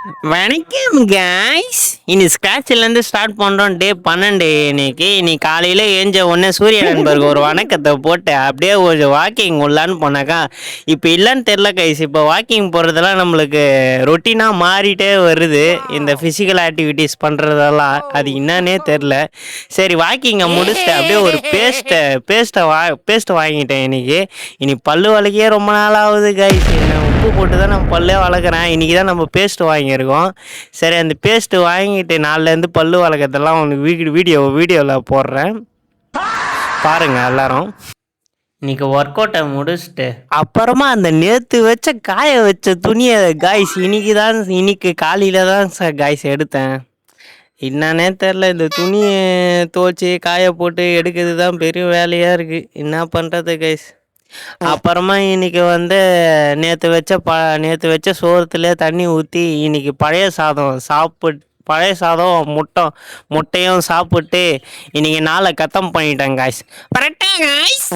வணக்கம் காய்ஸ். இனி ஸ்க்ராட்சிலேருந்து ஸ்டார்ட் பண்ணுறோம். டே 12 இன்னைக்கு காலையில் ஏஞ்ச உடனே சூரிய நண்பருக்கு ஒரு வணக்கத்தை போட்டு அப்படியே ஒரு வாக்கிங் உள்ளான்னு போனாக்கா இப்போ இல்லைன்னு தெரில கைஸ். இப்போ வாக்கிங் போகிறதெல்லாம் நம்மளுக்கு ரொட்டீனாக மாறிட்டே வருது. இந்த ஃபிசிக்கல் ஆக்டிவிட்டீஸ் பண்ணுறதெல்லாம் அது என்னன்னே தெரில. சரி, வாக்கிங்கை முடிச்சுட்டு அப்படியே ஒரு பேஸ்ட்டை வாங்கிட்டேன் இன்னைக்கு. இனி பல்லு வளர்க்கே ரொம்ப நாள் ஆகுது கைஸ். உப்பு போட்டு தான் நான் பல்லே வளர்க்குறேன். இன்றைக்கி தான் நம்ம பேஸ்ட்டு வாங்கியிருக்கோம். சரி, அந்த பேஸ்ட்டு வாங்கிட்டு நாளிலேருந்து பல்லு வளர்க்கறதெல்லாம் உனக்கு வீடியோவில் போடுறேன், பாருங்கள் எல்லோரும். இன்றைக்கி ஒர்க் அவுட்டை முடிச்சுட்டு அப்புறமா அந்த நேற்று காய வச்ச துணியை காய்ஸ் இன்னைக்கு காலையில் தான் சார் காய்ஸ் எடுத்தேன். என்னன்னே தெரில, இந்த துணியை துவச்சி காய போட்டு எடுக்கிறது தான் பெரிய வேலையாக இருக்குது. என்ன பண்ணுறது கைஸ். அப்புறமா இன்னைக்கு நேற்று வச்ச சோறத்துல தண்ணி ஊற்றி இன்னைக்கு பழைய சாதம் முட்டையும் சாப்பிட்டு இன்னைக்கு நாளை கத்தம் பண்ணிட்டேன் காய்ஸ். கரெக்டா காய்ஸ்?